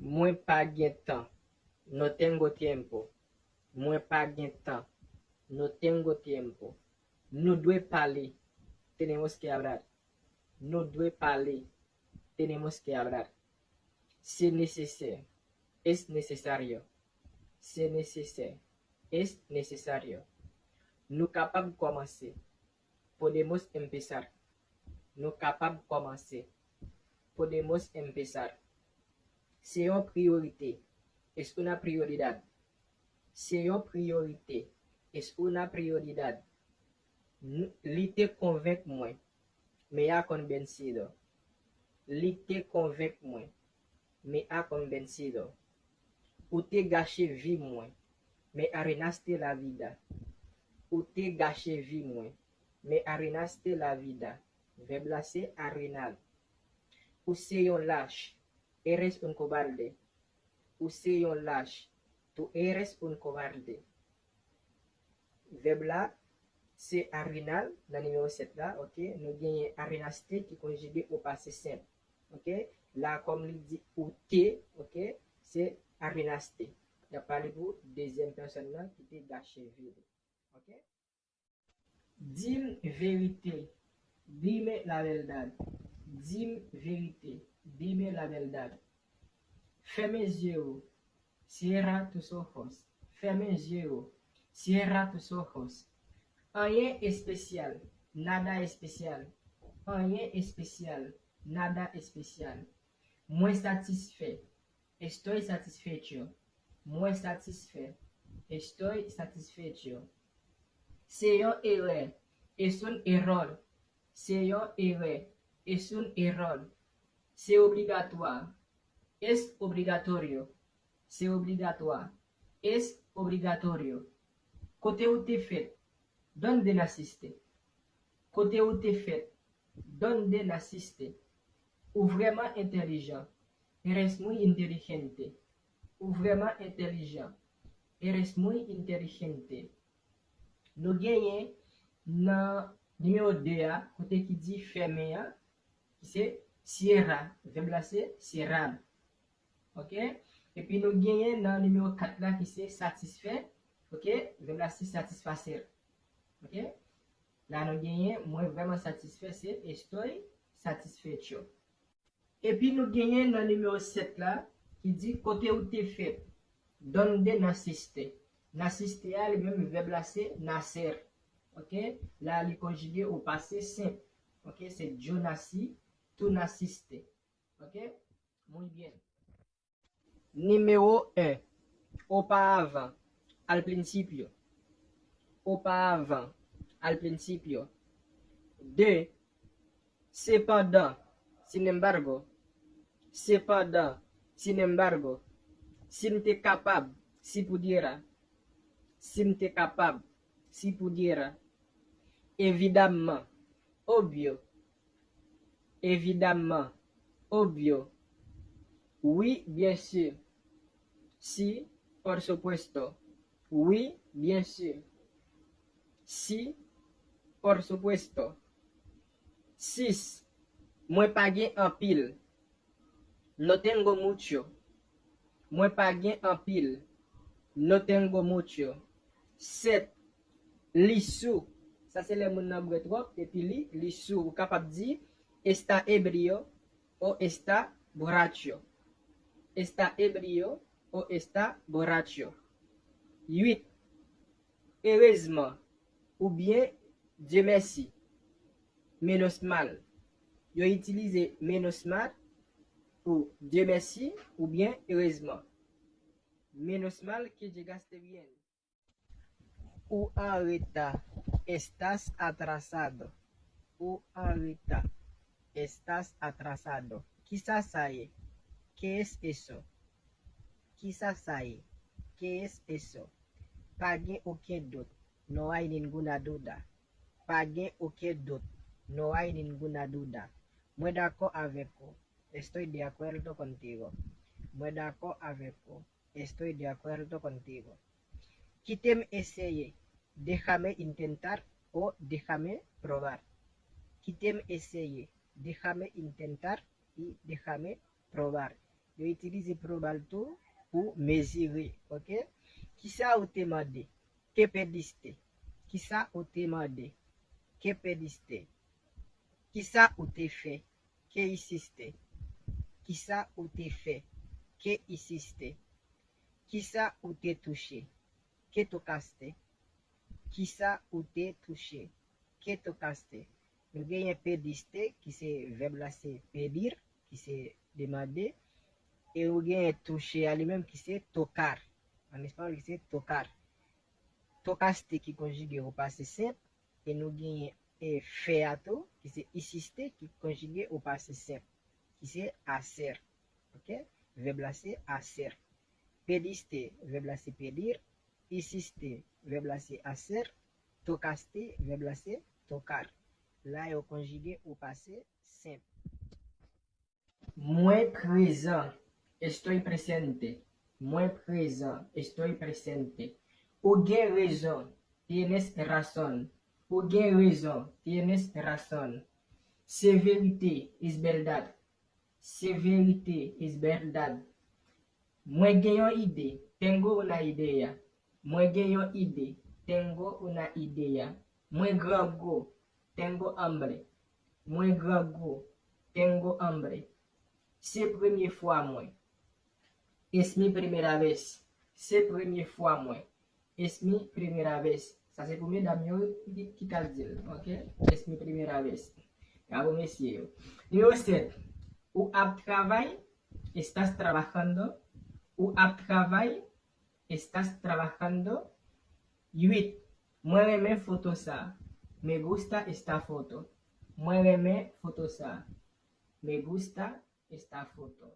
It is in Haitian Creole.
Mwen pa gen tan. No tengo tiempo. Mwen pa gen tan. No tengo tiempo. Nou dwe pale. Tenemos que hablar. No dwe pale. Tenemos que hablar. C'est nécessaire. Es necesario. C'est nécessaire. Es necesario. Nou kapab komanse. Podemos empezar. Nou kapab komanse. Podemos empezar. C'est une priorité. Es una prioridad. C'est une priorité. Es una prioridad. Li te convainc mwen. Me ha convencido. Li te convainc mwen. Me ha convencido. Ou te gâché vie mwen. Me arruinaste la vida. Ou te gâché vie mwen. Me arruinaste la vida. Verbe la c'est arruinar. Ou se yon lâche. Eres un cobarde. Ou se yon lâche. Tu eres un cobarde. Verbe là, c'est arruinar, dans le numéro 7 là, ok? Nous gagnons arruinaste qui conjugué au passé simple, ok? Là, comme il dit ou te, ok? C'est arruinaste. Il a parlé pour deuxième personne là qui était gâché vide, ok? Dim vérité. Dime la verdad. Dim vérité. Dime la verdad. Ferme les yeux. Cierra tus ojos. Ferme les yeux. Cierra tus ojos. Rien especial. Nada especial. Rien especial. Nada especial. Muy satisfait. Estoy satisfecho. Muy satisfait. Estoy satisfecho. C'est un erreur. Es un error. C'est un erreur. Es un error. C'est obligatoire. Es obligatorio. C'est obligatoire. Es obligatorio. Côté où t'es fait. Donde naciste? Côté où t'es fait. Donde naciste? Ou vraiment intelligent. Eres muy inteligente. Ou vraiment intelligent. Eres muy inteligente. Nous gagnons dans numéro 2, côté qui dit fermer, qui c'est cierra. Verbe là c'est cerrar. Ok? Et puis nous gagnons dans numéro 4 là qui c'est satisfait. Ok? Verbe là c'est satisfacer. Ok? Là nous gagnons, moi vraiment satisfait, c'est estoy satisfecho. Et puis nous gagnons dans numéro 7 là qui dit côté où t'es fait. Donde naciste? Naciste a le même verbe là c'est nacer. Ok? Là il est conjugué au passé simple. Ok? C'est yo nací, tu naciste. Ok? Muy bien. Numéro 1. Auparavant. Al principio. Auparavant. Al principio. 2. Cependant. Sin embargo. Cependant. Sin embargo. Si t'es capable. Si pudiera. Si t'es capable. Si pudiera. Évidemment. Obvio. Évidemment. Obvio. Oui, bien sûr. Si, por supuesto. Oui, bien sûr. Si, por supuesto. 6. Moi pagué en pile. No tengo mucho. Moi pagué en pile. No tengo mucho. 7. Li sou. Ça c'est le moun nan trop. Et puis li sou. Ou capable dire está ebrio o está borracho. Está ebrio o está borracho. 8. Heureusement. Ou bien Dieu merci. Menos mal. Yo utilise menos mal ou Dieu merci ou bien heureusement. Menos mal que llegaste bien. Ou ahorita estás atrasado. Ou ahorita estás atrasado. Quizás hay. ¿Qué es eso? Quizás hay. ¿Qué es eso? Pagué aucun doute. No hay ninguna duda. Pagué aucun doute. No hay ninguna duda. Muy de acuerdo avec vous. Estoy de acuerdo contigo. Muy de acuerdo avec vous. Estoy de acuerdo contigo. Quíteme essayer. Déjame intentar o déjame probar. Quíteme essayer. Déjame intentar y déjame probar. Yo utiliser probal tout pour mesurer, OK? Qui ça ou te demandé? Que pédiste? Qui ça ou te demandé? Que pédiste? Qui ça ou te fait? Que insiste? Qui ça ou te fait? Que insiste? Qui ça ou te touché? Que tocaste? Qui ça ou te touché? Que tocaste? Nous gagnons pédiste qui c'est verbe là c'est pédir qui c'est demander et nous gagnons toucher à lui-même qui c'est tocar. En espagnol qui c'est tocar. Tocaste qui conjugue au passé simple et nous gagnons feato qui c'est insister qui conjugue au passé simple qui c'est hacer. OK? Verbe là c'est hacer. Pediste, verbe là c'est pédir. Insister, verbe là c'est hacer. Tocaste, verbe là c'est tocar. Là, est conjugué au passé simple. Muy présent, estoy presente. Muy présent, estoy presente. Hubo raison, tienes razón. Hubo raison, tienes razón. Severité es verdad. Severité es verdad. Muy genyo idea, tengo una idea. Muy genyo idea, tengo una idea. Muy grago, tengo hambre. Muy grago, tengo hambre. C'est première fois moi. Es mi primera vez. C'est première fois moi. Es mi primera vez. Ça c'est pour mesdames qui t'a dit, ok? Es mi primera vez. Bravo messieurs. Numéro 7. Ou ab travail, estás trabajando. Ou ab travail, estás trabajando. 8. Muéveme foto ça. Me gusta esta foto. Muéveme foto ça. Me gusta esta foto.